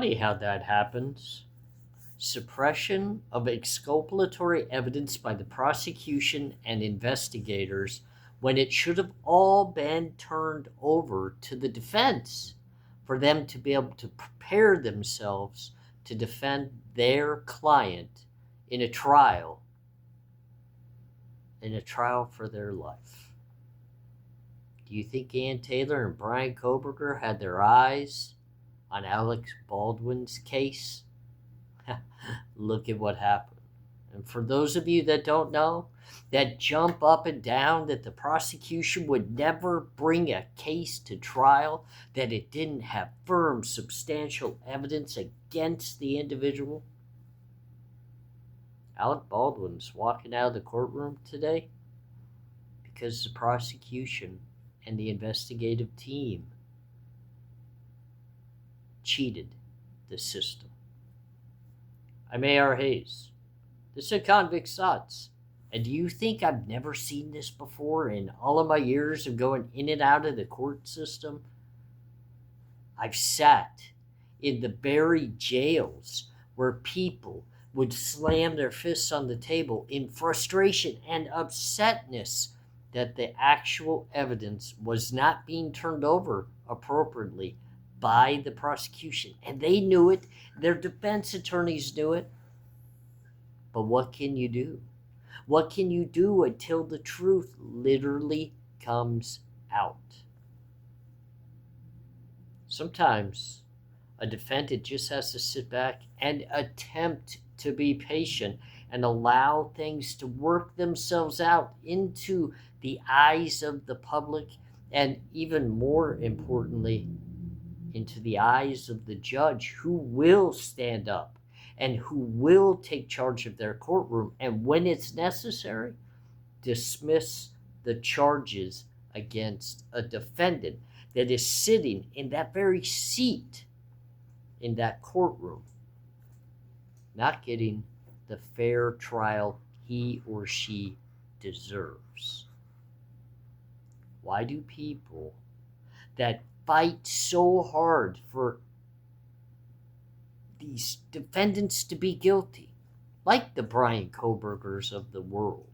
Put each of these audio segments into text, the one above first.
funny how that happens. Suppression of exculpatory evidence by the prosecution and investigators when it should have all been turned over to the defense for them to be able to prepare themselves to defend their client in a trial for their life. Do you think Ann Taylor and Bryan Kohberger had their eyes on Alec Baldwin's case? Look at what happened. And for those of you that don't know, that jump up and down that the prosecution would never bring a case to trial, that it didn't have firm, substantial evidence against the individual. Alec Baldwin's walking out of the courtroom today because the prosecution and the investigative team cheated the system. I'm ARHayes. This is Convicts Thoughts. And do you think I've never seen this before in all of my years of going in and out of the court system? I've sat in the buried jails where people would slam their fists on the table in frustration and upsetness that the actual evidence was not being turned over appropriately by the prosecution. And they knew it. Their defense attorneys knew it. But what can you do? What can you do until the truth literally comes out? Sometimes a defendant just has to sit back and attempt to be patient and allow things to work themselves out into the eyes of the public, and even more importantly, into the eyes of the judge, who will stand up and who will take charge of their courtroom, and when it's necessary, dismiss the charges against a defendant that is sitting in that very seat in that courtroom, not getting the fair trial he or she deserves. Why do people that fight so hard for these defendants to be guilty, like the Bryan Kohbergers of the world,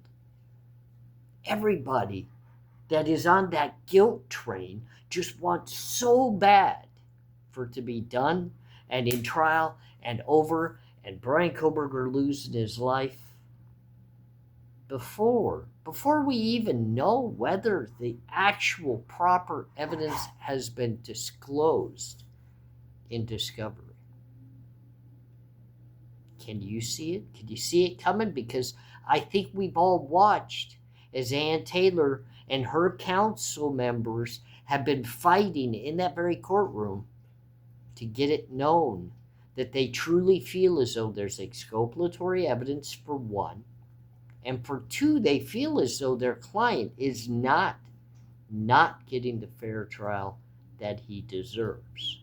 everybody that is on that guilt train just wants so bad for it to be done and in trial and over, and Bryan Kohberger losing his life before we even know whether the actual proper evidence has been disclosed in discovery. Can you see it? Can you see it coming? Because I think we've all watched as Ann Taylor and her council members have been fighting in that very courtroom to get it known that they truly feel as though there's exculpatory evidence, for one, and for two, they feel as though their client is not getting the fair trial that he deserves.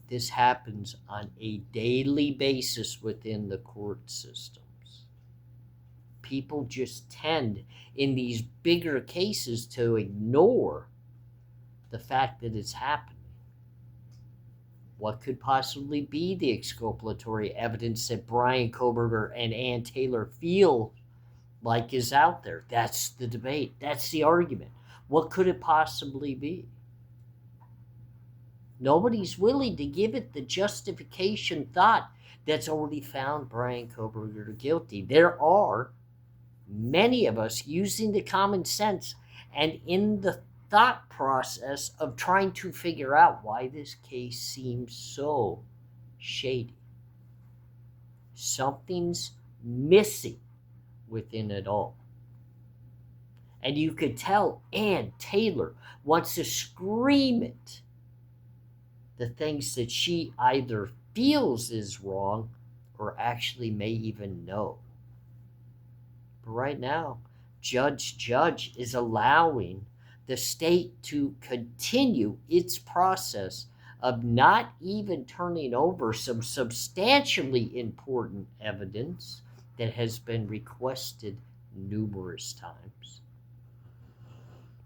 This happens on a daily basis within the court systems. People just tend, in these bigger cases, to ignore the fact that it's happening. What could possibly be the exculpatory evidence that Bryan Kohberger and Ann Taylor feel like is out there? That's the debate. That's the argument. What could it possibly be? Nobody's willing to give it the justification thought that's already found Bryan Kohberger guilty. There are many of us using the common sense and in the thought process of trying to figure out why this case seems so shady. Something's missing within it all. And you could tell Ann Taylor wants to scream it, the things that she either feels is wrong or actually may even know. But right now, Judge is allowing the state to continue its process of not even turning over some substantially important evidence that has been requested numerous times.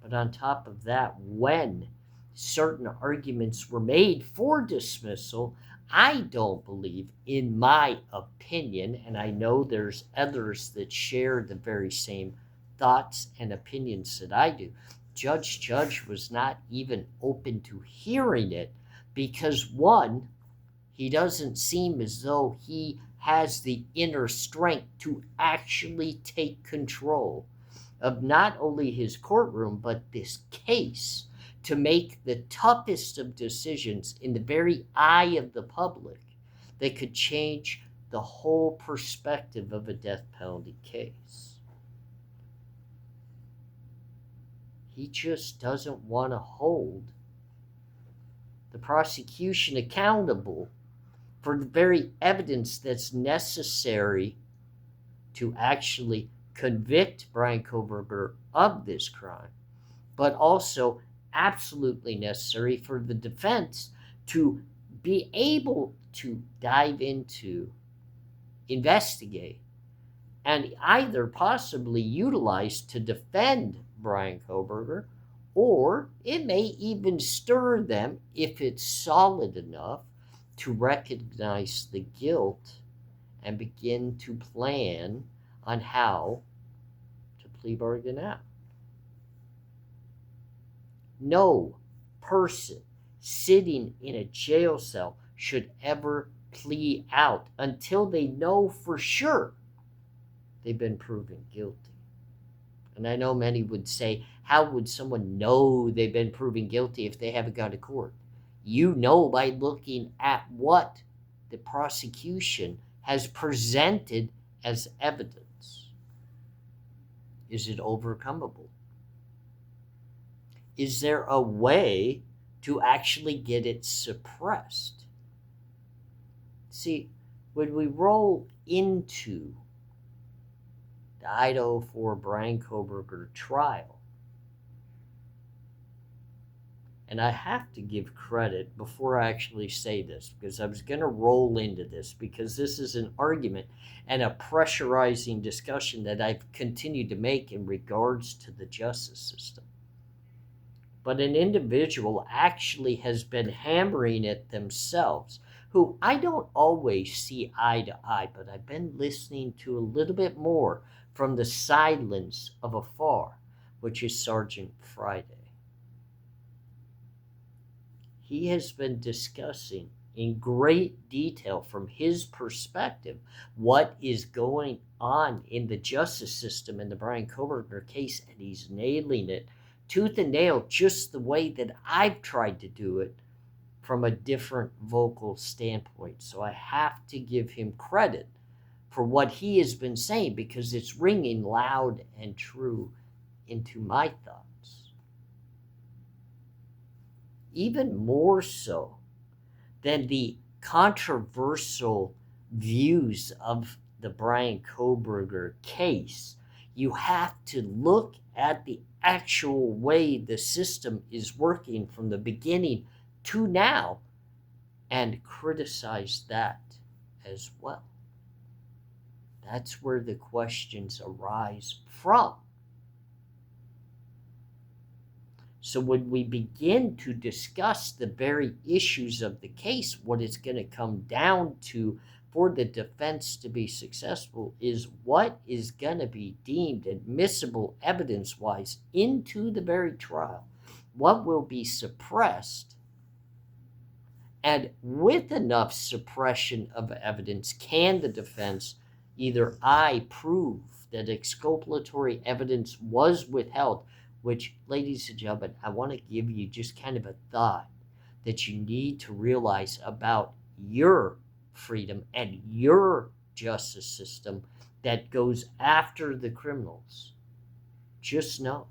But on top of that, when certain arguments were made for dismissal, I don't believe, in my opinion, and I know there's others that share the very same thoughts and opinions that I do. Judge was not even open to hearing it because, one, he doesn't seem as though he has the inner strength to actually take control of not only his courtroom, but this case, to make the toughest of decisions in the very eye of the public that could change the whole perspective of a death penalty case. He just doesn't want to hold the prosecution accountable for the very evidence that's necessary to actually convict Bryan Kohberger of this crime, but also absolutely necessary for the defense to be able to dive into, investigate, and either possibly utilize to defend Bryan Kohberger, or it may even stir them, if it's solid enough, to recognize the guilt and begin to plan on how to plea bargain out. No person sitting in a jail cell should ever plea out until they know for sure they've been proven guilty. And I know many would say, how would someone know they've been proven guilty if they haven't gone to court? You know by looking at what the prosecution has presented as evidence. Is it overcomable? Is there a way to actually get it suppressed? See, when we roll into the Idaho 4 Bryan Kohberger trial, and I have to give credit before I actually say this, because I was going to roll into this, because this is an argument and a pressurizing discussion that I've continued to make in regards to the justice system. But an individual actually has been hammering it themselves, who I don't always see eye to eye, but I've been listening to a little bit more from the silence of afar, which is Sergeant Friday. He has been discussing in great detail from his perspective what is going on in the justice system in the Bryan Kohberger case, and he's nailing it tooth and nail, just the way that I've tried to do it from a different vocal standpoint. So I have to give him credit for what he has been saying, because it's ringing loud and true into my thoughts. Even more so than the controversial views of the Bryan Kohberger case, you have to look at the actual way the system is working from the beginning to now and criticize that as well. That's where the questions arise from. So when we begin to discuss the very issues of the case, what it's going to come down to for the defense to be successful is what is going to be deemed admissible evidence-wise into the very trial, what will be suppressed, and with enough suppression of evidence, can the defense either prove that exculpatory evidence was withheld, which, ladies and gentlemen, I want to give you just kind of a thought that you need to realize about your freedom and your justice system that goes after the criminals. Just know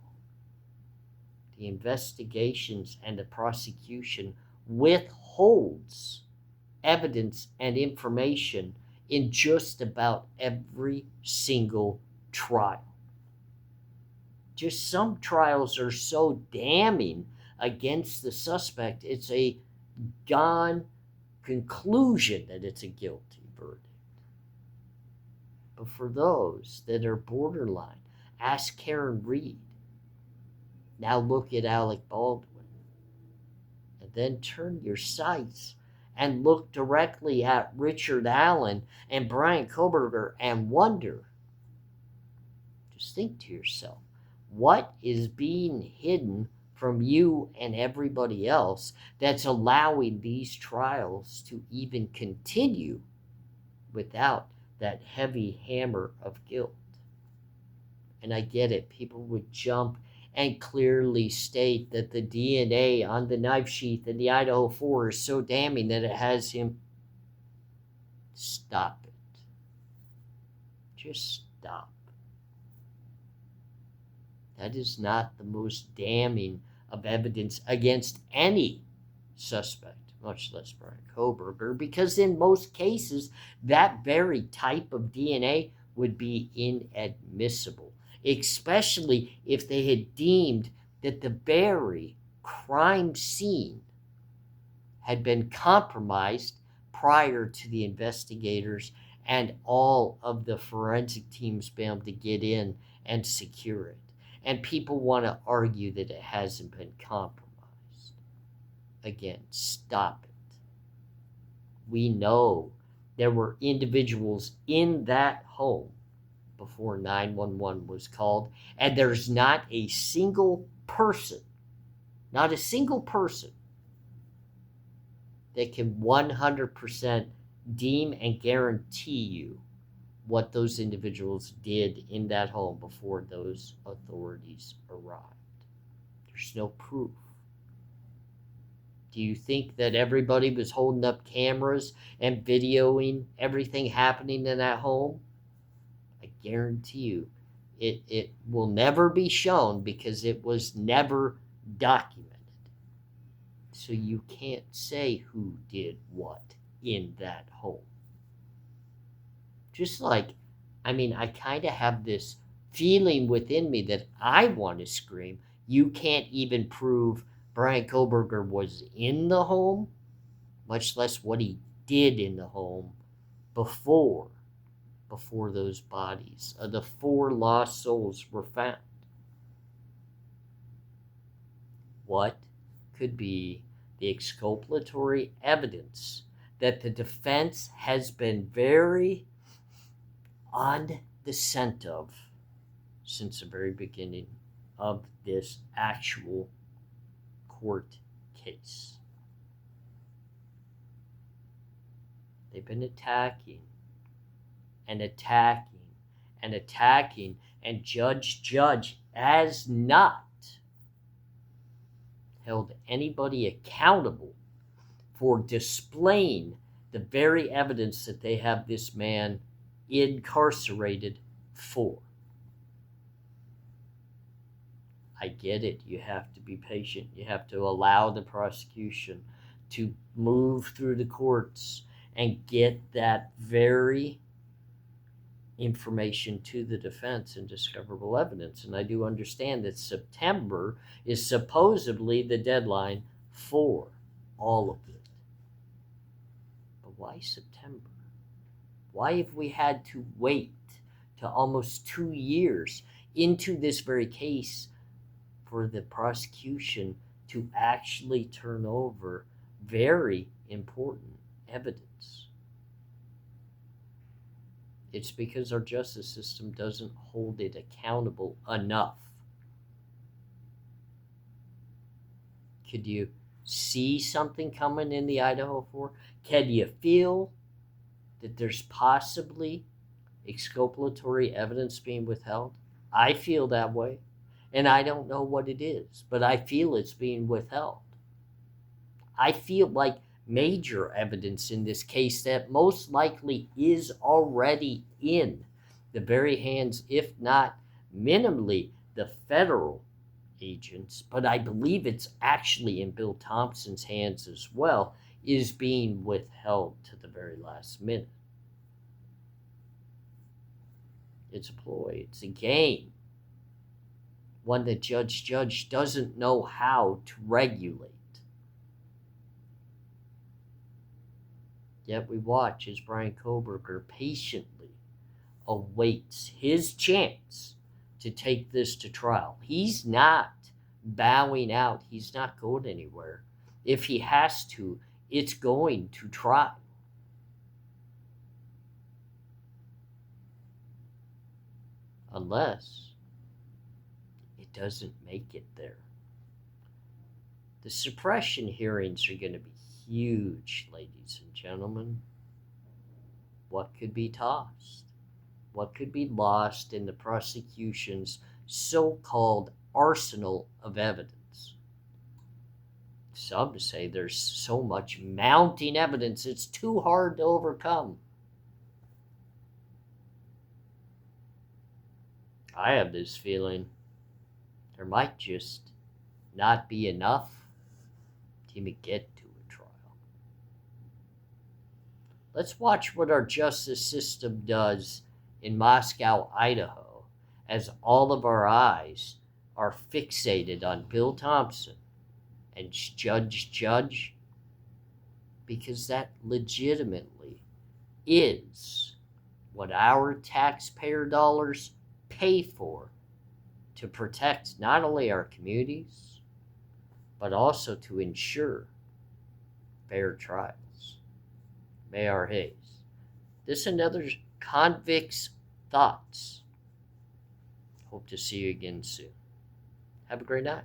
the investigations and the prosecution withholds evidence and information in just about every single trial. Just some trials are so damning against the suspect, it's a gone conclusion that it's a guilty verdict. But for those that are borderline, ask Karen Reed. Now look at Alec Baldwin. then turn your sights and look directly at Richard Allen and Brian Koberger and wonder, just think to yourself, what is being hidden from you and everybody else that's allowing these trials to even continue without that heavy hammer of guilt? And I get it, people would jump and clearly state that the DNA on the knife sheath in the Idaho 4 is so damning that it has him. Stop it. Just stop. That is not the most damning of evidence against any suspect, much less Brian Koberger, because in most cases, that very type of DNA would be inadmissible, especially if they had deemed that the very crime scene had been compromised prior to the investigators and all of the forensic teams being able to get in and secure it. And people want to argue that it hasn't been compromised. Again, stop it. We know there were individuals in that home before 911 was called, and there's not a single person that can 100% deem and guarantee you what those individuals did in that home before those authorities arrived. There's no proof. Do you think that everybody was holding up cameras and videoing everything happening in that home? I guarantee you it will never be shown because it was never documented. So you can't say who did what in that home. Just like, I kind of have this feeling within me that I want to scream, you can't even prove Brian Koberger was in the home, much less what he did in the home before those bodies, the 4 lost souls were found. What could be the exculpatory evidence that the defense has been very on the scent of since the very beginning of this actual court case? They've been attacking, and Judge has not held anybody accountable for displaying the very evidence that they have this man incarcerated for. I get it. You have to be patient. You have to allow the prosecution to move through the courts and get that very information to the defense and discoverable evidence. And I do understand that September is supposedly the deadline for all of it. But why September? Why have we had to wait to almost 2 years into this very case for the prosecution to actually turn over very important evidence? It's because our justice system doesn't hold it accountable enough. Could you see something coming in the Idaho 4? Can you feel that there's possibly exculpatory evidence being withheld? I feel that way, and I don't know what it is, but I feel it's being withheld. I feel like major evidence in this case that most likely is already in the very hands, if not minimally the federal agents, but I believe it's actually in Bill Thompson's hands as well, is being withheld to the very last minute. It's a ploy, it's a game, one that Judge doesn't know how to regulate. Yet we watch as Brian Koberger patiently awaits his chance to take this to trial. He's not bowing out. He's not going anywhere. If he has to, it's going to try. Unless it doesn't make it there. The suppression hearings are going to be huge, ladies and gentlemen. What could be tossed? What could be lost in the prosecution's so-called arsenal of evidence? Some say there's so much mounting evidence it's too hard to overcome. I have this feeling there might just not be enough to even get to a trial. Let's watch what our justice system does in Moscow, Idaho, as all of our eyes are fixated on Bill Thompson and Judge, because that legitimately is what our taxpayer dollars pay for to protect not only our communities, but also to ensure fair trials. ARHayes. This and other Convicts thoughts. Hope to see you again soon. Have a great night.